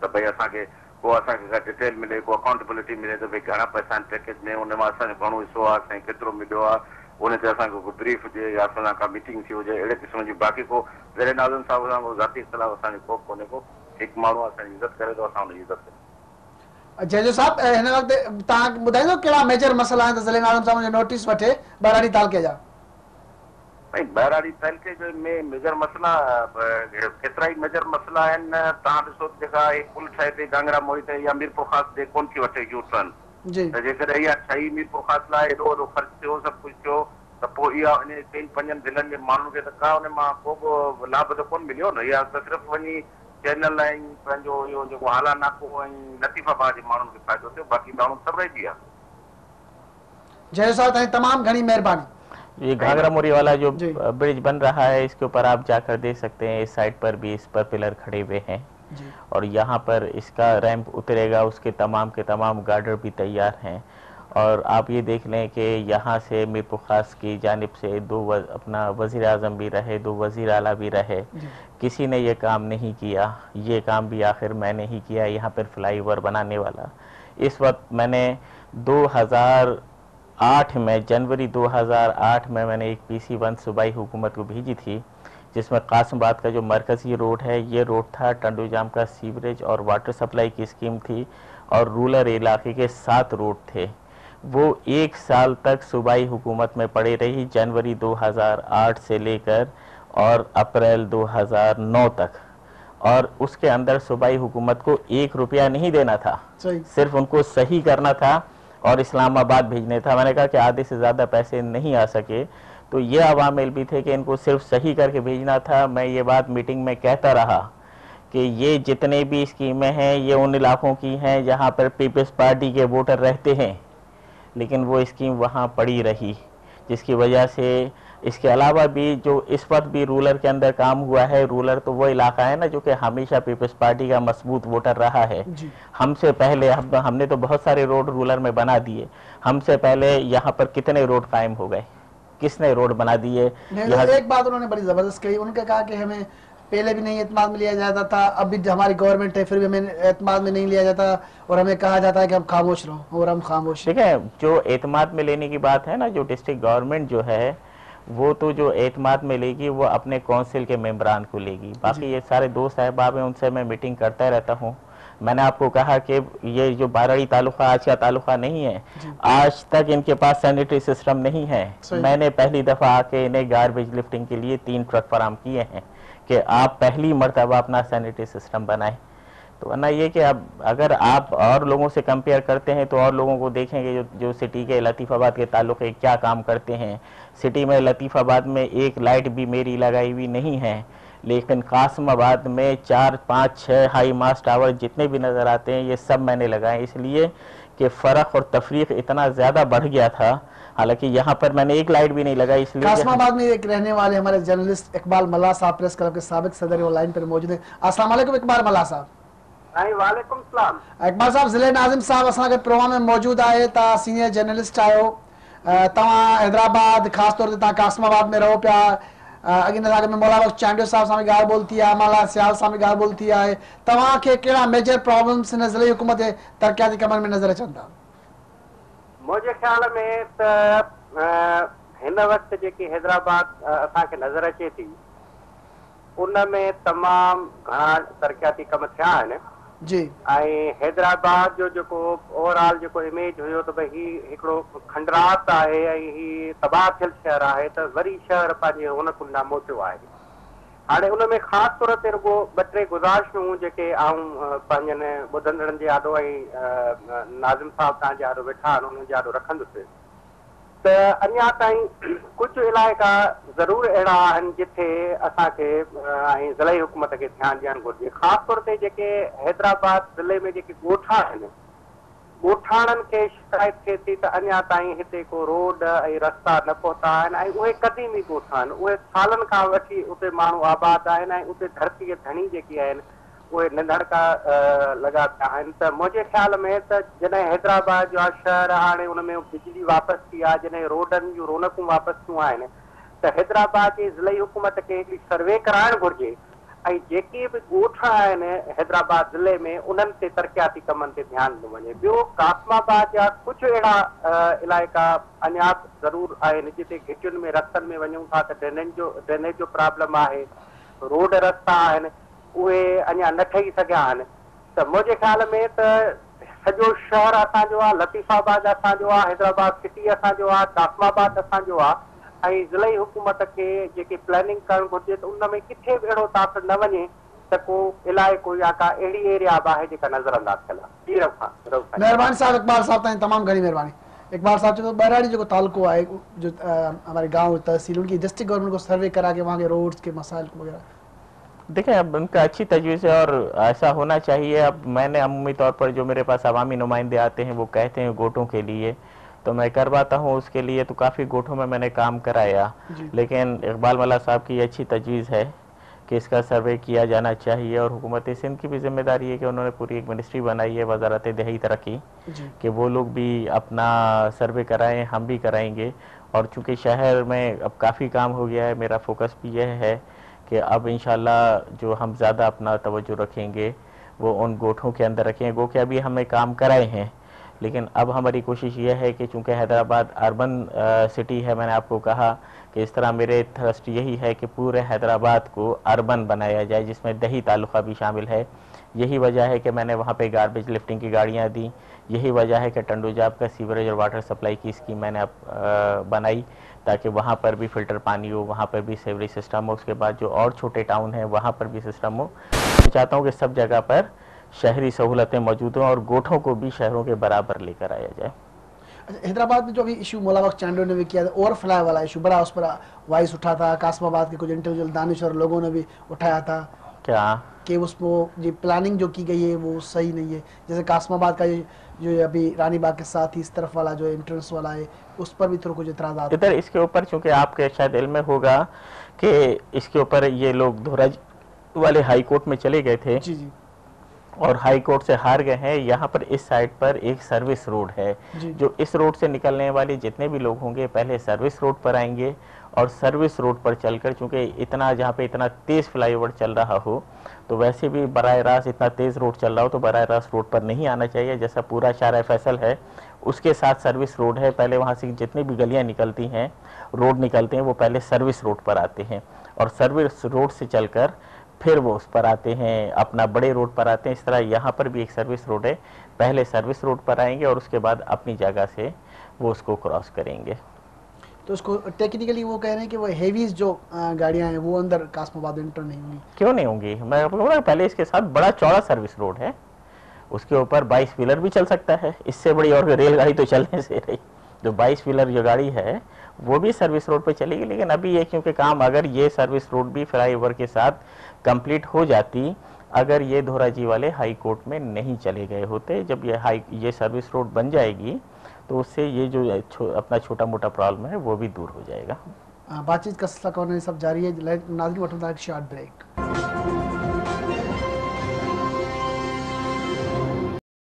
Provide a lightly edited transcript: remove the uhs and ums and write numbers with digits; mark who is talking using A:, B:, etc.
A: त भई असांखे को असांखे डिटेल मिले, को अकाउंटेबिलिटी मिले त भई घणा पैसा आहिनि पैकेज में, उन मां असांजो घणो हिसो आहे, साईं केतिरो मिलियो आहे, उन ते असांखे को ब्रीफ हुजे या असां का मीटिंग थी हुजे, अहिड़े क़िस्म जी। बाक़ी को ज़रे नाज़िम साहिब सां को ज़ाती इख़्तिलाफ़ असांजो को कोन्हे को। हिकु माण्हू असांजी इज़त करे थो, असां हुनजी इज़त कयूं।
B: जजो साहब हिन वक़्तु तव्हां ॿुधाईंदो कहिड़ा मेजर मसइला आहिनि त ज़लील नाज़िम साहब जो नोटिस वठे बहिराणी तालके जा?
A: भाई बहिराणी तालके में मेजर मसला केतिरा ई मेजर मसला आहिनि। तव्हां ॾिसो जेका पुल ठहे थी गांगरा मोही ते या मीरपुर ख़ासि ते कोन थी वठे यू टर्न, त जेकॾहिं इहा ठही मीरपुर ख़ासि लाइ एॾो वॾो ख़र्चु थियो, सभु कुझु थियो, त पोइ इहा इन 4-5 ज़िलनि जे माण्हुनि खे त का उन मां को बि लाभ त कोन मिलियो न। इहा त सिर्फ़ु वञी चैनल ऐं पंहिंजो इहो जेको हाला नाको ऐं लतीफ़ाबाद जे माण्हुनि खे फ़ाइदो थियो, बाक़ी माण्हू सभु रहिजी विया।
B: जय साहब तव्हांजी तमामु घणी महिरबानी।
C: ये घाघरा मोरी वाला जो ब्रिज बन रहा है, इसके ऊपर आप जाकर देख सकते हैं, इस साइड पर भी इस पर पिलर खड़े हुए हैं और यहाँ पर इसका रैंप उतरेगा, उसके तमाम के तमाम गार्डर भी तैयार हैं। और आप ये देख लें कि यहाँ से मीरपुर खास की जानिब से अपना वज़ीर आज़म भी रहे, 2 वज़ीर आला भी रहे, किसी ने ये काम नहीं किया। ये काम भी आखिर मैंने ही किया, यहाँ पर फ्लाईओवर बनाने वाला। इस वक्त मैंने 2008 में, जनवरी 2008 में मैंने एक PC-1 सूबाई हुकूमत को भेजी थी, जिसमें कासमाबाद का जो मरकज़ी रोड है, ये रोड था, टंडूजाम का सीवरेज और वाटर सप्लाई की स्कीम थी और रूरल इलाके के 7 रोड थे। वो 1 साल तक सूबाई हुकूमत में पड़े रही, जनवरी 2008 से लेकर और अप्रैल 2009 तक। और उसके अंदर सूबाई हुकूमत को 1 रुपया नहीं देना था, सिर्फ उनको सही करना था और इस्लामाबाद भेजने था। मैंने कहा कि आधे से ज़्यादा पैसे नहीं आ सके, तो ये अवामिल भी थे कि इनको सिर्फ सही करके भेजना था। मैं ये बात मीटिंग में कहता रहा कि ये जितने भी स्कीमें हैं, ये उन इलाकों की हैं जहाँ पर पीपल्स पार्टी के वोटर रहते हैं, लेकिन वो स्कीम वहाँ पड़ी रही, जिसकी वजह से इसके अलावा भी जो इस वक्त भी रूरल के अंदर काम हुआ है, रूरल तो वो इलाका है ना जो कि हमेशा पीपल्स पार्टी का मजबूत वोटर रहा है। हमसे पहले हमने तो बहुत सारे रोड रूरल में बना दिए, हमसे पहले यहाँ पर कितने रोड कायम हो गए, किसने रोड बना दिए।
B: एक बात उन्होंने बड़ी जबरदस्त कही, उन्होंने कहा कि हमें पहले भी नहीं एतमाद में लिया जाता था, अब भी हमारी गवर्नमेंट है, फिर भी हमें एतमाद में नहीं लिया जाता और हमें कहा जाता है कि हम खामोश रहो, और हम खामोश।
C: ठीक है, जो एतमाद में लेने की बात है ना, जो डिस्ट्रिक्ट गवर्नमेंट जो है वो तो जो एतमाद में लेगी वो अपने काउंसिल के मेंबरान को लेगी। बाकी ये सारे दोस्त अहबाब हैं, उनसे मैं मीटिंग करता रहता हूँ। मैंने आपको कहा कि ये जो बाराड़ी तालुका आज का तालुका नहीं है, आज तक इनके पास सैनिटरी सिस्टम नहीं है। मैंने पहली दफ़ा आके इन्हें गार्बेज लिफ्टिंग के लिए 3 ट्रक फराम किए हैं कि आप पहली मरतबा अपना सैनिटरी सिस्टम बनाएं। तो वरना ये कि अब अगर आप और लोगों से कंपेयर करते हैं तो और लोगों को देखेंगे जो सिटी के लतीफ़ाबाद के ताल्लुक़ क्या काम करते हैं। सिटी में लतीफ़ाबाद में एक लाइट भी मेरी लगाई हुई नहीं है, लेकिन कासमाबाद में 4, 5, 6 हाई मास्ट टावर जितने भी नज़र आते हैं ये सब मैंने लगाए, इसलिए कि फ़र्क और तफरीक इतना ज़्यादा बढ़ गया था। हालांकि यहाँ पर मैंने एक लाइट भी नहीं लगाई। इसलिए
B: कासमाबाद में एक रहने वाले हमारे जर्नलिस्ट इकबाल मल्ला साहब, प्रेस क्लब के साबिक सदर, वो लाइन पर मौजूद है। अस्सलाम वालेकुम इकबाल मल्ला साहब।
D: वालेकुम सलाम।
B: इकबाल साहब, ज़िले नाज़िम साहब असांखे प्रोग्राम में मौजूद आहे, तव्हां सीनियर जर्नलिस्ट आहियो, तव्हां हैदराबाद ख़ासि तौर ते तव्हां कासमाबाद में रहो पिया। अॻे नज़ारे में मौला बख्श चांडियो साहब सां बि ॻाल्हि ॿोल थी आहे, अमाला सियाल सां बि ॻाल्हि ॿोल थी आहे। तव्हांखे कहिड़ा मेजर प्रॉब्लम्स हिन ज़िले हुकूमत जे तरक़ियाती कमनि में नज़र अचनि था?
D: मुंहिंजे ख़्याल में त हिन वक़्तु जेकी हैदराबाद असांखे नज़र अचे थी, उन में तमामु घणा तरक़ियाती कम थिया आहिनि
B: जी।
D: ऐं हैदराबाद जो जेको ओवरऑल जेको इमेज हुयो त भई हीउ हिकिड़ो खंडरात आहे ऐं हीउ तबाह थियल शहर आहे, त वरी शहर पंहिंजे हुन कुंडा मोटियो आहे। हाणे उन में ख़ासि तौर ते रुगो 2-3 गुज़ारिशूं जेके आऊं पंहिंजनि ॿुधंदड़नि जे आॾो ऐं नाज़िम साहिब तव्हांजे आॾो वेठा आहिनि उन्हनि जे आॾो रखंदुसि त अञा ताईं कुझु इलाइक़ा ज़रूरु अहिड़ा आहिनि जिथे असांखे ऐं ज़िले हुकूमत खे ध्यानु ॾियणु घुरिजे। ख़ासि तौर ते जेके हैदराबाद ज़िले में जेके ॻोठा आहिनि, ॻोठाणनि खे शिकायत थिए थी त अञा ताईं हिते को रोड ऐं रस्ता न पहुता आहिनि ऐं उहे क़दीमी ॻोठा आहिनि, उहे सालनि खां वठी उते माण्हू आबाद आहिनि ऐं उते धरतीअ धणी जेकी आहिनि उहे नंढड़का लॻा पिया आहिनि। त मुंहिंजे ख़्याल में त जॾहिं हैदराबाद जो शहर हाणे उन में बिजली वापसि थी आहे, जॾहिं रोडनि जूं रौनकूं वापसि थियूं आहिनि, त हैदराबाद जे ज़िले हुकूमत खे हिकिड़ी सर्वे कराइणु घुरिजे ऐं जेके बि ॻोठ आहिनि हैदराबाद ज़िले में उन्हनि ते तरक़ियाती कमनि ते ध्यानु ॾिनो वञे। ॿियो कासमाबाद जा कुझु अहिड़ा इलाइक़ा अञा ज़रूरु आहिनि जिते घिटियुनि में रस्तनि में वञूं था त ड्रेनेज जो प्रॉब्लम आहे, रोड रस्ता आहिनि उहे अञा न ठही सघिया आहिनि। त मुंहिंजे ख़्याल में त सॼो शहर असांजो आहे, लतीफ़ाबाद असांजो आहे, हैदराबाद सिटी असांजो आहे, कासमाबाद असांजो आहे ऐं ज़िले हुकूमत खे जेके प्लानिंग करणु घुरिजे त उन में किथे बि अहिड़ो ताक़त न वञे त को इलाइक़ो या का अहिड़ी एरिया बि आहे जेका नज़रअंदाज थियल आहे।
B: महिरबानी साहब, इकबाल साहब ताईं तमामु घणी महिरबानी। इकबाल साहब जो बहराड़ी जो तालुको है जो हमारे गांव तहसील उनकी डिस्ट्रिक्ट गवर्नमेंट को सर्वे करा के वहाँ के रोड्स के मसाइल वगैरह
C: देखिए, अब उनका अच्छी तजवीज़ है और ऐसा होना चाहिए। अब मैंने अमूमी तौर पर जो मेरे पास अवामी नुमाइंदे आते हैं वो कहते हैं गोटों के लिए, तो मैं करवाता हूँ उसके लिए, तो काफ़ी गोठों में मैंने काम कराया। लेकिन इकबाल मल्ला साहब की अच्छी तजवीज़ है कि इसका सर्वे किया जाना चाहिए और हुकूमत सिंध की भी जिम्मेदारी है कि उन्होंने पूरी एक मिनिस्ट्री बनाई है, वजारत देही तरक्की, कि वो लोग भी अपना सर्वे कराएं, हम भी कराएंगे। और चूँकि शहर में अब काफ़ी काम हो गया है, मेरा फोकस भी यह है कि अब इंशाल्लाह जो हम ज़्यादा अपना तवज्जो रखेंगे वो उन गोठों के अंदर रखेंगे। गो के अभी हमें काम कराए हैं, लेकिन अब हमारी कोशिश ये है कि चूँकि हैदराबाद अर्बन सिटी है, मैंने आपको कहा कि इस तरह मेरे थ्रस्ट यही है कि पूरे हैदराबाद को अर्बन बनाया जाए जिसमें दही तालुका भी शामिल है। यही वजह है कि मैंने वहाँ पे गार्बेज लिफ्टिंग की गाड़ियाँ दी। यही वजह है कि टंडोजाब का सीवरेज और वाटर सप्लाई की स्कीम मैंने बनाई ताकि वहाँ पर भी फिल्टर पानी हो, वहाँ पर भी सीवरेज सिस्टम हो। उसके बाद जो और छोटे टाउन हैं वहाँ पर भी सिस्टम हो। मैं चाहता हूँ कि सब जगह पर शहरी सहूलतें मौजूद हों और गोठों को भी शहरों के बराबर लेकर आया जाए।
B: हैदराबाद में जो अभी इशू मौलाबख्श चांडो ने भी किया था, ओवरफ्लाई वाला इशू बड़ा, उस पर वॉइस उठा था। कासमाबाद के कुछ इंडिविजुअल दानिश्वर लोगों ने भी उठाया था
C: क्या
B: कि उसमें जो प्लानिंग जो की गई है वो सही नहीं है। जैसे कासमाबाद का जो अभी रानी बाग के साथ ही इस तरफ वाला जो एंट्रेंस वाला है उस पर भी थोड़ा कुछ इतराज़ात
C: इधर इसके ऊपर, चूंकि आपके शायद इल्म में होगा कि इसके ऊपर ये लोग धोराज वाले हाई कोर्ट में चले गए थे।
B: जी जी।
C: और हाई कोर्ट से हार गए हैं। यहाँ पर इस साइड पर एक सर्विस रोड है, जो इस रोड से निकलने वाले जितने भी लोग होंगे पहले सर्विस रोड पर आएंगे और सर्विस रोड पर चलकर, चूंकि इतना जहाँ पे इतना तेज फ्लाईओवर चल रहा हो तो वैसे भी बराह रास्त इतना तेज रोड चल रहा हो तो बराह रास्त रोड पर नहीं आना चाहिए। जैसा पूरा शारा फैसल है उसके साथ सर्विस रोड है, पहले वहाँ से जितनी भी गलियाँ निकलती हैं, रोड निकलते हैं, वो पहले सर्विस रोड पर आते हैं और सर्विस रोड से चलकर फिर वो उस पर आते हैं, अपना बड़े रोड पर आते हैं। इस तरह यहाँ पर भी एक सर्विस रोड है, पहले सर्विस रोड पर आएंगे और उसके बाद अपनी जगह से वो उसको क्रॉस करेंगे।
B: तो उसको टेक्निकली वो कह रहे हैं कि वो हेवीज जो गाड़ियाँ हैं वो अंदर कासमाबाद एंटर नहीं होंगी। क्यों नहीं होंगी?
C: मैं आपको बोला पहले इसके साथ बड़ा चौड़ा सर्विस रोड है, उसके ऊपर 22 व्हीलर भी चल सकता है। इससे बड़ी और रेलगाड़ी तो चलने से रही, जो 22 व्हीलर जो गाड़ी है वो भी सर्विस रोड पे चलेगी। लेकिन अभी ये क्योंकि काम, अगर ये सर्विस रोड भी फ्लाईओवर के साथ कंप्लीट हो जाती, अगर ये धोराजी वाले हाई कोर्ट में नहीं चले गए होते, जब ये सर्विस रोड बन जाएगी तो उससे ये जो अपना छोटा मोटा प्रॉब्लम है वो भी दूर हो जाएगा।
B: बातचीत का सिलसिला सब जारी है। नाज़रीन, शॉर्ट ब्रेक।